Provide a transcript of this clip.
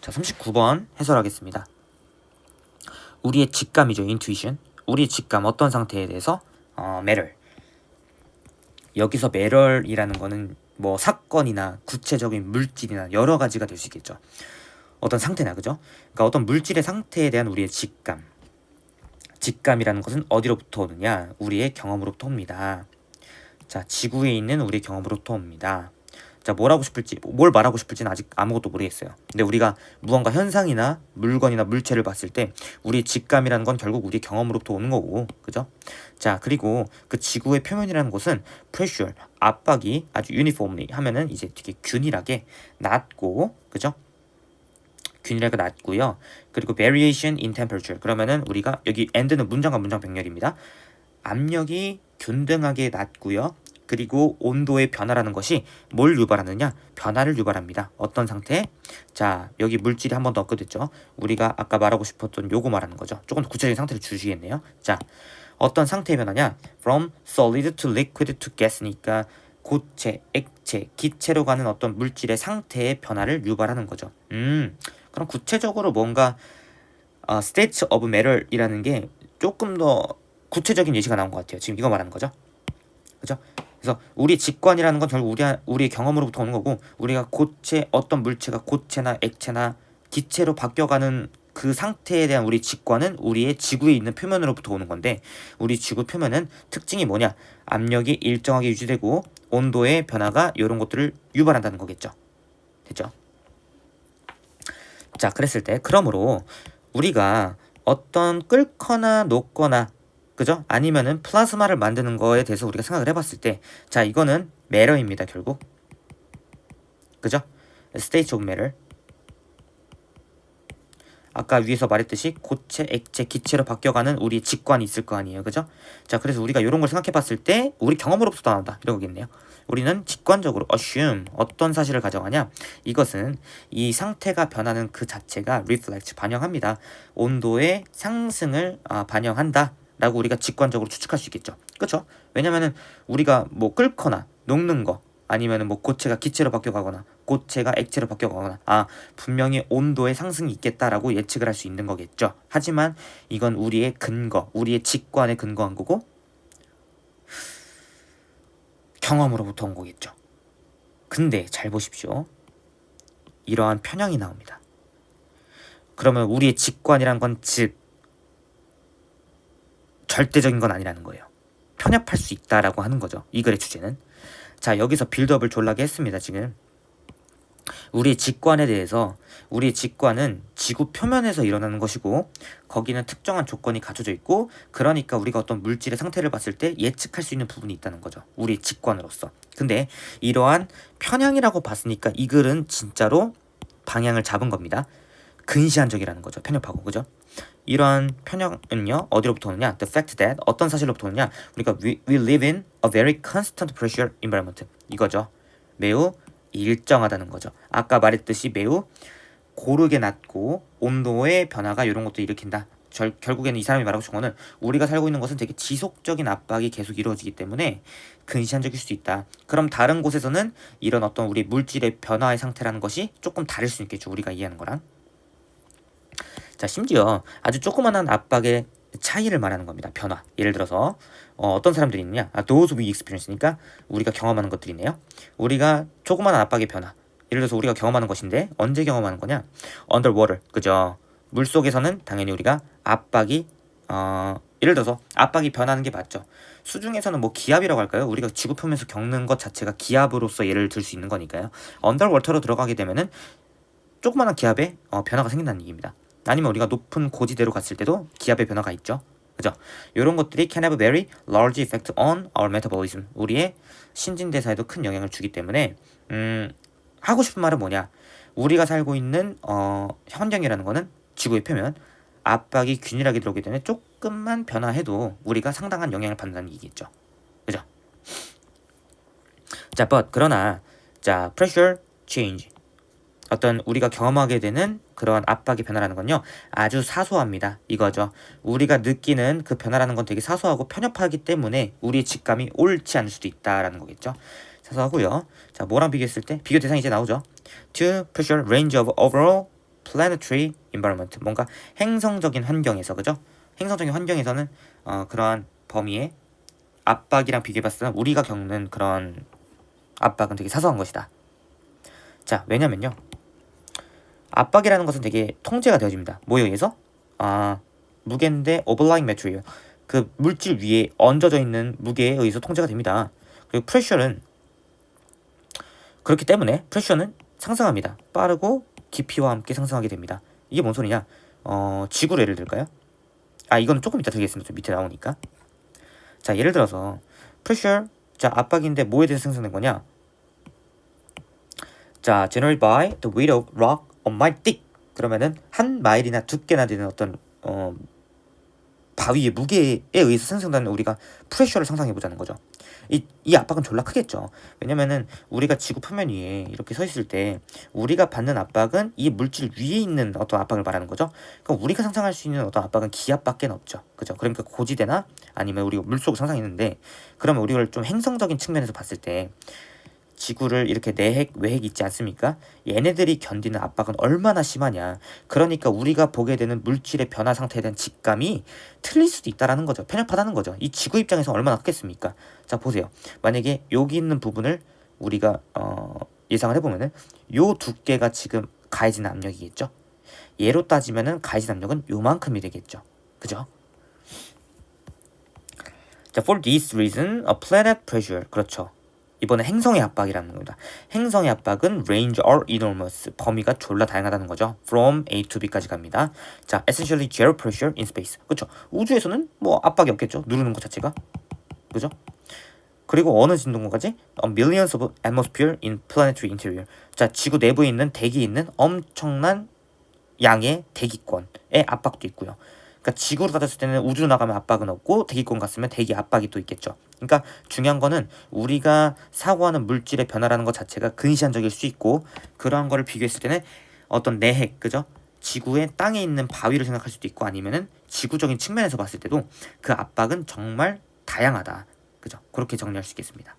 자, 39번 해설하겠습니다. 우리의 직감이죠. intuition. 우리의 직감, 어떤 상태에 대해서 matter. 여기서 matter이라는 거는 뭐 사건이나 구체적인 물질이나 여러 가지가 될 수 있겠죠. 어떤 상태나, 그죠? 그러니까 어떤 물질의 상태에 대한 우리의 직감. 직감이라는 것은 어디로부터 오느냐? 우리의 경험으로부터 옵니다. 자, 지구에 있는 우리의 경험으로부터 옵니다. 자, 뭘 말하고 싶을지는 아직 아무것도 모르겠어요. 근데 우리가 무언가 현상이나 물건이나 물체를 봤을 때 우리의 직감이라는 건 결국 우리의 경험으로부터 오는 거고, 그죠? 자, 그리고 그 지구의 표면이라는 것은 pressure, 압박이 아주 uniformly 하면은 이제 되게 균일하게 낮고, 그죠? 균일하게 낮고요. 그리고 variation in temperature. 그러면은 우리가 여기 and는 문장과 문장 병렬입니다. 압력이 균등하게 낮고요. 그리고 온도의 변화라는 것이 뭘 유발하느냐? 변화를 유발합니다. 어떤 상태? 자, 여기 물질이 한 번 더 얻거든요. 우리가 아까 말하고 싶었던 요거 말하는 거죠. 조금 더 구체적인 상태를 주시겠네요. 자, 어떤 상태의 변화냐? From solid to liquid to gas니까 고체, 액체, 기체로 가는 어떤 물질의 상태의 변화를 유발하는 거죠. 그럼 구체적으로 뭔가 state of matter이라는 게 조금 더 구체적인 예시가 나온 것 같아요. 지금 이거 말하는 거죠. 그죠? 그래서 우리 직관이라는 건 결국 우리의 경험으로부터 오는 거고, 우리가 어떤 물체가 고체나 액체나 기체로 바뀌어가는 그 상태에 대한 우리 직관은 우리의 지구에 있는 표면으로부터 오는 건데, 우리 지구 표면은 특징이 뭐냐? 압력이 일정하게 유지되고 온도의 변화가 이런 것들을 유발한다는 거겠죠. 됐죠? 자, 그랬을 때 그러므로 우리가 어떤 끓거나 녹거나, 그죠? 아니면은 플라즈마를 만드는 거에 대해서 우리가 생각을 해봤을 때, 자, 이거는 matter입니다. 결국, 그죠? state of matter. 아까 위에서 말했듯이 고체, 액체, 기체로 바뀌어가는 우리 직관이 있을 거 아니에요, 그죠? 자, 그래서 우리가 이런 걸 생각해봤을 때 우리 경험으로부터 나온다, 이러겠네요. 우리는 직관적으로 assume, 어떤 사실을 가정하냐? 이것은 이 상태가 변하는 그 자체가 reflect, 반영합니다. 온도의 상승을 반영한다 라고 우리가 직관적으로 추측할 수 있겠죠. 그쵸? 왜냐면은 우리가 뭐 끓거나 녹는 거, 아니면은 뭐 고체가 기체로 바뀌어가거나 고체가 액체로 바뀌어가거나, 분명히 온도의 상승이 있겠다라고 예측을 할 수 있는 거겠죠. 하지만 이건 우리의 근거, 우리의 직관에 근거한 거고 경험으로부터 온 거겠죠. 근데 잘 보십시오. 이러한 편향이 나옵니다. 그러면 우리의 직관이란 건 즉 절대적인 건 아니라는 거예요. 편협할 수 있다라고 하는 거죠. 이 글의 주제는. 자, 여기서 빌드업을 졸라게 했습니다. 지금 우리의 직관에 대해서, 우리의 직관은 지구 표면에서 일어나는 것이고 거기는 특정한 조건이 갖춰져 있고, 그러니까 우리가 어떤 물질의 상태를 봤을 때 예측할 수 있는 부분이 있다는 거죠. 우리의 직관으로서. 근데 이러한 편향이라고 봤으니까 이 글은 진짜로 방향을 잡은 겁니다. 근시안적이라는 거죠. 편협하고, 그죠? 이러한 편향은요, 어디로부터 오느냐? The fact that, 어떤 사실로부터 오느냐? 우리가 we live in a very constant pressure environment, 이거죠. 매우 일정하다는 거죠. 아까 말했듯이 매우 고르게 낮고 온도의 변화가 이런 것도 일으킨다. 결국에는 이 사람이 말하고 싶은 거는 우리가 살고 있는 것은 되게 지속적인 압박이 계속 이루어지기 때문에 근시안적일 수 있다. 그럼 다른 곳에서는 이런 어떤 우리 물질의 변화의 상태라는 것이 조금 다를 수 있겠죠. 우리가 이해하는 거랑. 자, 심지어 아주 조그만한 압박의 차이를 말하는 겁니다. 변화. 예를 들어서 어떤 사람들이 있느냐? those we experience니까 우리가 경험하는 것들이네요. 우리가 조그만한 압박의 변화. 예를 들어서 우리가 경험하는 것인데 언제 경험하는 거냐? underwater. 그죠? 물 속에서는 당연히 우리가 압박이 예를 들어서 압박이 변하는 게 맞죠. 수중에서는 뭐 기압이라고 할까요? 우리가 지구 표면에서 겪는 것 자체가 기압으로서 예를 들 수 있는 거니까요. underwater로 들어가게 되면은 조그만한 기압에 변화가 생긴다는 얘기입니다. 아니면 우리가 높은 고지대로 갔을 때도 기압의 변화가 있죠. 그죠? 이런 것들이 can have a very large effect on our metabolism. 우리의 신진대사에도 큰 영향을 주기 때문에 하고 싶은 말은 뭐냐? 우리가 살고 있는 환경이라는 거는 지구의 표면, 압박이 균일하게 들어오기 때문에 조금만 변화해도 우리가 상당한 영향을 받는다는 얘기겠죠. 그죠? 자, 그러나 자, pressure change, 어떤 우리가 경험하게 되는 그러한 압박의 변화라는 건요, 아주 사소합니다. 이거죠. 우리가 느끼는 그 변화라는 건 되게 사소하고 편협하기 때문에 우리의 직감이 옳지 않을 수도 있다라는 거겠죠. 사소하고요. 자, 뭐랑 비교했을 때 비교 대상이 이제 나오죠. To pressure range of overall planetary environment, 뭔가 행성적인 환경에서, 그죠? 행성적인 환경에서는 그러한 범위의 압박이랑 비교해봤을 때 우리가 겪는 그런 압박은 되게 사소한 것이다. 자, 왜냐면요, 압박이라는 것은 되게 통제가 되어집니다. 뭐에 의해서? 무게인데 overlying material, 그 물질 위에 얹어져 있는 무게에 의해서 통제가 됩니다. 그리고 프레셔는 그렇기 때문에 프레셔는 상승합니다. 빠르고 깊이와 함께 상승하게 됩니다. 이게 뭔 소리냐? 지구로 예를 들까요? 이건 조금 이따 들겠습니다. 좀 밑에 나오니까. 자, 예를 들어서 pressure, 자, 압박인데 뭐에 대해서 생성된 거냐? 자, generated by the weight of rock on mile thick. 그러면은 한 마일이나 두께나 되는 어떤 바위의 무게에 의해서 생성되는 우리가 프레셔를 상상해 보자는 거죠. 이 압박은 졸라 크겠죠. 왜냐면은 우리가 지구 표면 위에 이렇게 서 있을 때 우리가 받는 압박은 이 물질 위에 있는 어떤 압박을 말하는 거죠. 그러니까 우리가 상상할 수 있는 어떤 압박은 기압밖에 없죠. 그죠? 그러니까 고지대나 아니면 우리가 물속을 상상했는데, 그러면 우리가 좀 행성적인 측면에서 봤을 때 지구를 이렇게 내핵, 외핵 있지 않습니까? 얘네들이 견디는 압박은 얼마나 심하냐. 그러니까 우리가 보게 되는 물질의 변화 상태에 대한 직감이 틀릴 수도 있다라는 거죠. 편협하다는 거죠. 이 지구 입장에서 얼마나 크겠습니까? 자, 보세요. 만약에 여기 있는 부분을 우리가 예상을 해보면은 요 두께가 지금 가해진 압력이겠죠. 얘로 따지면은 가해진 압력은 요만큼이 되겠죠. 그죠? 자, for this reason, a planet pressure. 그렇죠. 이번에 행성의 압박이라는 겁니다. 행성의 압박은 range are enormous, 범위가 졸라 다양하다는 거죠. From A to B까지 갑니다. 자, essentially zero pressure in space. 그렇죠. 우주에서는 뭐 압박이 없겠죠. 누르는 것 자체가. 그죠? 그리고 어느 진동까지? Millions of atmosphere in planetary interior. 자, 지구 내부에 있는 대기에 있는 엄청난 양의 대기권의 압박도 있고요. 그러니까 지구로 따졌을 때는 우주로 나가면 압박은 없고 대기권 갔으면 대기 압박이 또 있겠죠. 그러니까 중요한 거는 우리가 사고하는 물질의 변화라는 것 자체가 근시안적일 수 있고, 그러한 거를 비교했을 때는 어떤 내핵, 그죠? 지구의 땅에 있는 바위를 생각할 수도 있고, 아니면은 지구적인 측면에서 봤을 때도 그 압박은 정말 다양하다. 그죠? 그렇게 정리할 수 있겠습니다.